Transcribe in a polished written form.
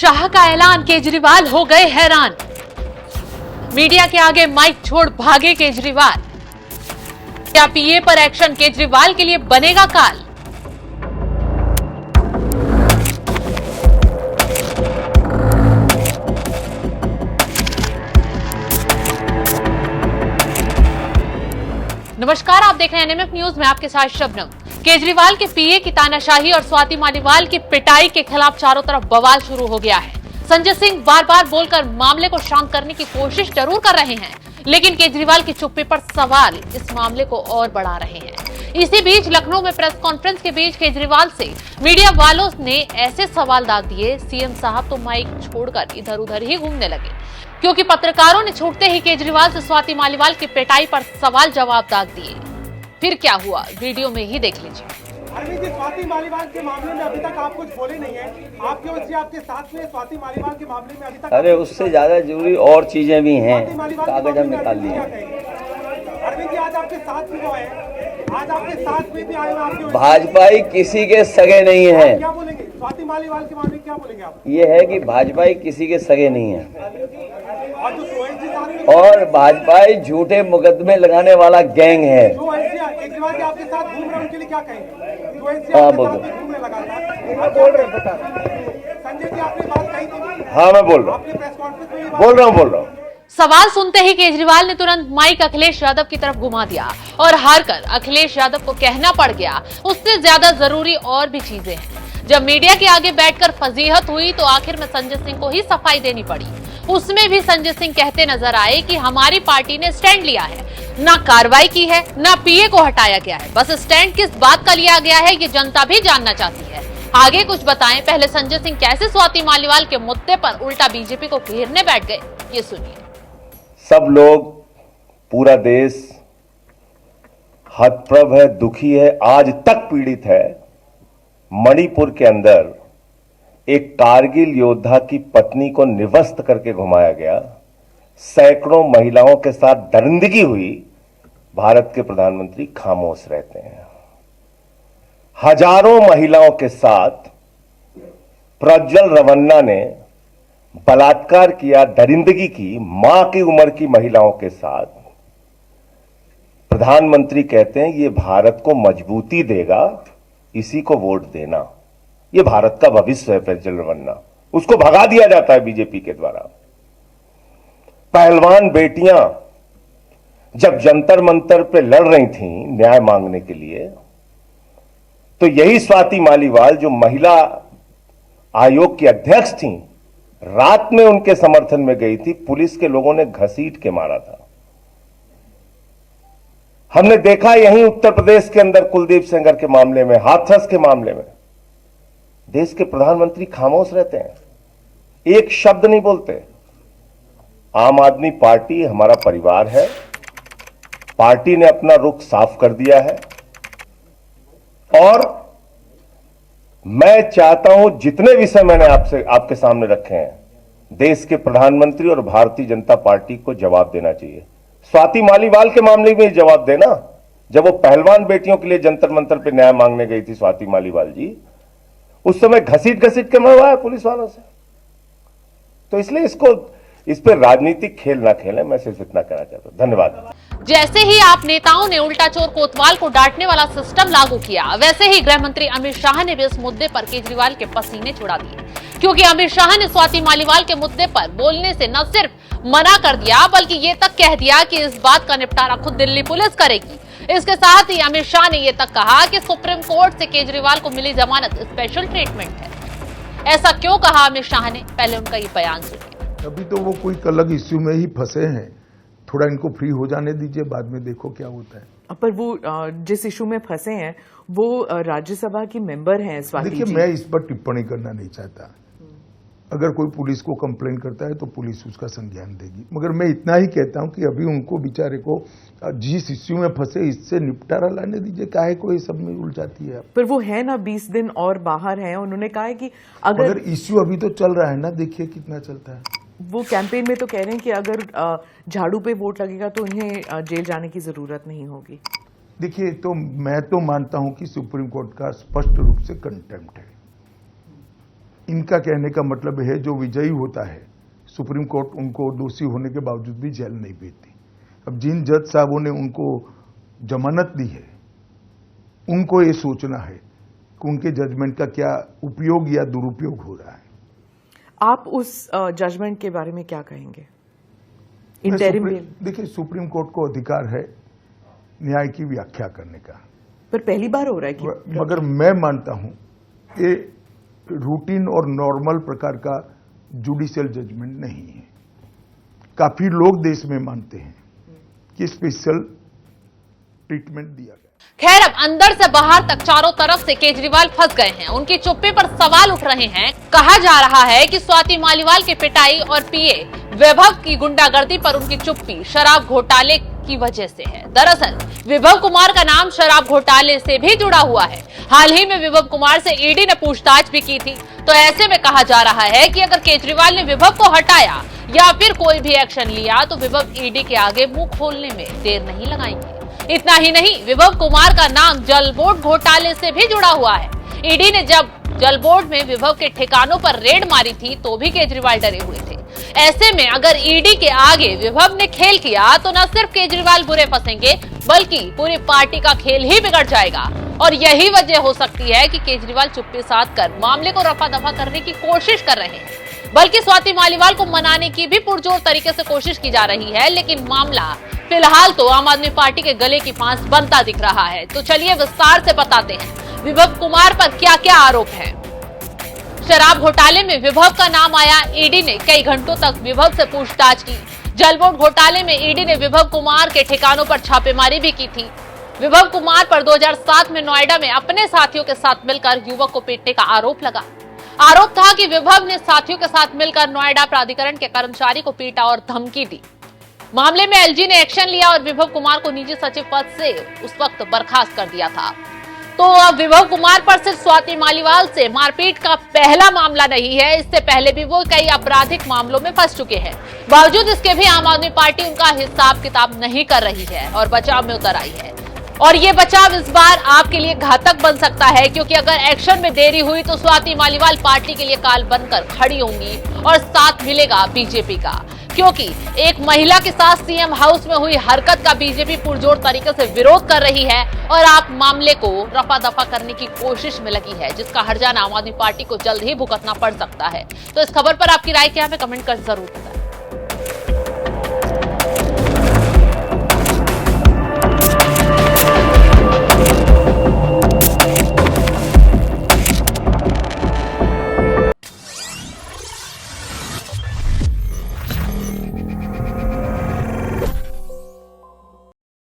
शाह का ऐलान, केजरीवाल हो गए हैरान। मीडिया के आगे माइक छोड़ भागे केजरीवाल। क्या पीए पर एक्शन केजरीवाल के लिए बनेगा काल? नमस्कार, आप देख रहे हैं एनएमएफ न्यूज में आपके साथ शबनम। केजरीवाल के पीए की तानाशाही और स्वाति मालीवाल की पिटाई के खिलाफ चारों तरफ बवाल शुरू हो गया है। संजय सिंह बार बार बोलकर मामले को शांत करने की कोशिश जरूर कर रहे हैं, लेकिन केजरीवाल की चुप्पी पर सवाल इस मामले को और बढ़ा रहे हैं। इसी बीच लखनऊ में प्रेस कॉन्फ्रेंस के बीच केजरीवाल से मीडिया वालों ने ऐसे सवाल दाग दिए, सीएम साहब तो माइक छोड़कर इधर उधर ही घूमने लगे, क्योंकि पत्रकारों ने छूटते ही केजरीवाल से स्वाति मालीवाल की पिटाई पर सवाल जवाब दाग दिए। फिर क्या हुआ, वीडियो में ही देख लीजिए। अरविंद जी, स्वाति मालीवाल के मामले में अभी तक आप कुछ बोले नहीं है। आपके ओर से आपके साथ में स्वाति मालीवाल के मामले में अभी तक अरे उससे ज्यादा जरूरी और चीजें भी हैं, कागज हम निकाल लिए। अरविंद जी, आज आपके साथ में जो है, आज आपके साथ में भी आए आपके भाजपाई किसी के सगे नहीं है। क्या बोलेंगे स्वाति मालीवाल के मामले में, क्या बोलेंगे आप? ये है कि भाजपाई किसी के सगे नहीं है और जो ओएसडी साहब और भाजपाई झूठे मुकदमे लगाने वाला गैंग है। जो केजरीवाल के आपके साथ घूम रहे हैं उनके लिए क्या कहेंगे? जो ओएसडी हाँ, आपके बोलो। साथ में घूमने लगा था, आप बोल रहे हैं बता। संजय जी, आपने बात कही थी। हाँ, मैं बोल रहा आपने प्रेस कॉन्फ्रेंस में ये हूँ, बात बोल रहा हूँ। सवाल सुनते ही केजरीवाल ने तुरंत माइक अखिलेश यादव की तरफ घुमा दिया और हारकर अखिलेश यादव को कहना पड़ गया, उससे ज्यादा जरूरी और भी चीजें हैं। जब मीडिया के आगे बैठकर फजीहत हुई तो आखिर में संजय सिंह को ही सफाई देनी पड़ी। उसमें भी संजय सिंह कहते नजर आए कि हमारी पार्टी ने स्टैंड लिया है, ना कार्रवाई की है, ना पीए को हटाया गया है। बस स्टैंड किस बात का लिया गया है ये जनता भी जानना चाहती है। आगे कुछ बताएं, पहले संजय सिंह कैसे स्वाति मालीवाल के मुद्दे पर उल्टा बीजेपी को घेरने बैठ गए, ये सुनिए। सब लोग, पूरा देश हतप्रभ है, दुखी है, आज तक पीड़ित है। मणिपुर के अंदर एक कारगिल योद्धा की पत्नी को निवस्त करके घुमाया गया, सैकड़ों महिलाओं के साथ दरिंदगी हुई। भारत के प्रधानमंत्री खामोश रहते हैं। हजारों महिलाओं के साथ प्रज्वल रवन्ना ने बलात्कार किया, दरिंदगी की, मां की उम्र की महिलाओं के साथ। प्रधानमंत्री कहते हैं ये भारत को मजबूती देगा, इसी को वोट देना। ये भारत का भविष्य है प्रज्वल रवन्ना, उसको भगा दिया जाता है बीजेपी के द्वारा। पहलवान बेटियां जब जंतर मंतर पे लड़ रही थीं न्याय मांगने के लिए, तो यही स्वाति मालीवाल जो महिला आयोग की अध्यक्ष थीं, रात में उनके समर्थन में गई थी, पुलिस के लोगों ने घसीट के मारा था। हमने देखा यहीं उत्तर प्रदेश के अंदर कुलदीप सेंगर के मामले में, हाथरस के मामले में देश के प्रधानमंत्री खामोश रहते हैं, एक शब्द नहीं बोलते। आम आदमी पार्टी हमारा परिवार है, पार्टी ने अपना रुख साफ कर दिया है और मैं चाहता हूं जितने विषय मैंने आपके सामने रखे हैं, देश के प्रधानमंत्री और भारतीय जनता पार्टी को जवाब देना चाहिए। स्वाति मालीवाल के मामले में जवाब देना, जब वो पहलवान बेटियों के लिए जंतर मंतर पे न्याय मांगने गई थी स्वाति मालीवाल जी, उस समय घसीट के मरवाया पुलिस वालों से। तो इसलिए इस पर राजनीतिक खेल ना खेलें, मैं सिर्फ इतना कहना चाहता हूं। धन्यवाद। जैसे ही आप नेताओं ने उल्टा चोर कोतवाल को डांटने वाला सिस्टम लागू किया, वैसे ही गृह मंत्री अमित शाह ने भी इस मुद्दे पर केजरीवाल के पसीने छुड़ा दिए, क्योंकि अमित शाह ने स्वाति मालीवाल के मुद्दे पर बोलने से न सिर्फ मना कर दिया, बल्कि ये तक कह दिया कि इस बात का निपटारा खुद दिल्ली पुलिस करेगी। इसके साथ ही अमित शाह ने यह तक कहा कि सुप्रीम कोर्ट से केजरीवाल को मिली जमानत स्पेशल ट्रीटमेंट है। ऐसा क्यों कहा अमित शाह ने, पहले उनका ये बयान सुनिए। अभी तो वो कोई अलग इश्यू में ही फंसे हैं, थोड़ा इनको फ्री हो जाने दीजिए, बाद में देखो क्या होता है। पर वो जिस इशू में फंसे हैं वो राज्यसभा की मेंबर हैं स्वाति जी। देखिए, मैं इस पर टिप्पणी करना नहीं चाहता। अगर कोई पुलिस को कंप्लेन करता है तो पुलिस उसका संज्ञान देगी, मगर मैं इतना ही कहता हूं कि अभी उनको बेचारे को जिस इश्यू में फंसे इससे निपटारा लाने दीजिए, काहे को ये सब में उलझाती है। पर वो है ना 20 दिन और बाहर हैं, उन्होंने कहा है कि अगर इश्यू अभी तो चल रहा है ना, देखिए कितना चलता है। वो कैंपेन में तो कह रहे हैं कि अगर झाड़ू पे वोट लगेगा तो उन्हें जेल जाने की जरूरत नहीं होगी। देखिए, तो मैं तो मानता हूं कि सुप्रीम कोर्ट का स्पष्ट रूप से कंटेम्प्ट है। इनका कहने का मतलब है जो विजयी होता है सुप्रीम कोर्ट उनको दोषी होने के बावजूद भी जेल नहीं भेजती। अब जिन जज साहबों ने उनको जमानत दी है उनको ये सोचना है कि उनके जजमेंट का क्या उपयोग या दुरुपयोग हो रहा है। आप उस जजमेंट के बारे में क्या कहेंगे? इंटरिम बेल, देखिए सुप्रीम कोर्ट को अधिकार है न्याय की व्याख्या करने का, पर पहली बार हो रहा है कि मगर मैं मानता हूं ये रूटीन और नॉर्मल प्रकार का जुडिशियल जजमेंट नहीं है। काफी लोग देश में मानते हैं कि स्पेशल ट्रीटमेंट दिया गया। खैर, अब अंदर से बाहर तक चारों तरफ से केजरीवाल फंस गए हैं। उनकी चुप्पी पर सवाल उठ रहे हैं। कहा जा रहा है कि स्वाति मालीवाल की पिटाई और पीए वैभव की गुंडागर्दी पर उनकी चुप्पी शराब घोटाले की वजह से है। दरअसल विभव कुमार का नाम शराब घोटाले से भी जुड़ा हुआ है। हाल ही में विभव कुमार से ईडी ने पूछताछ भी की थी। तो ऐसे में कहा जा रहा है कि अगर केजरीवाल ने विभव को हटाया या फिर कोई भी एक्शन लिया तो विभव ईडी के आगे मुंह खोलने में देर नहीं लगाएंगे। इतना ही नहीं, विभव कुमार का नाम जल बोर्ड घोटाले से भी जुड़ा हुआ है। ईडी ने जब जल बोर्ड में विभव के ठिकानों पर रेड मारी थी तो भी केजरीवाल डरे हुए थे। ऐसे में अगर ईडी के आगे विभव ने खेल किया तो न सिर्फ केजरीवाल बुरे फंसेंगे बल्कि पूरी पार्टी का खेल ही बिगड़ जाएगा। और यही वजह हो सकती है कि केजरीवाल चुप्पी साध कर मामले को रफा दफा करने की कोशिश कर रहे हैं। बल्कि स्वाति मालीवाल को मनाने की भी पुरजोर तरीके से कोशिश की जा रही है। लेकिन मामला फिलहाल तो आम आदमी पार्टी के गले की फांस बनता दिख रहा है। तो चलिए विस्तार से बताते हैं विभव कुमार पर क्या क्या आरोप है। शराब घोटाले में विभव का नाम आया। ईडी ने कई घंटों तक विभव से पूछताछ की। जल बोर्ड घोटाले में ईडी ने विभव कुमार के ठिकानों पर छापेमारी भी की थी। विभव कुमार पर 2007 में नोएडा में अपने साथियों के साथ मिलकर युवक को पीटने का आरोप लगा। आरोप था कि विभव ने साथियों के साथ मिलकर नोएडा प्राधिकरण के कर्मचारी को पीटा और धमकी दी। मामले में एलजी ने एक्शन लिया और विभव कुमार को निजी सचिव पद से उस वक्त बर्खास्त कर दिया था। तो अब विभव कुमार पर सिर्फ स्वाति मालीवाल से मारपीट का पहला मामला नहीं है। इससे पहले भी वो कई आपराधिक मामलों में फंस चुके हैं। बावजूद इसके भी आम आदमी पार्टी उनका हिसाब किताब नहीं कर रही है और बचाव में उतर आई है। और ये बचाव इस बार आपके लिए घातक बन सकता है, क्योंकि अगर एक्शन में देरी हुई तो स्वाति मालीवाल पार्टी के लिए काल बनकर खड़ी होंगी और साथ मिलेगा बीजेपी का। क्योंकि एक महिला के साथ सीएम हाउस में हुई हरकत का बीजेपी पुरजोर तरीके से विरोध कर रही है और आप मामले को रफा दफा करने की कोशिश में लगी है, जिसका हर्जाना आम आदमी पार्टी को जल्द ही भुगतना पड़ सकता है। तो इस खबर पर आपकी राय क्या है, कमेंट कर जरूर बताएं।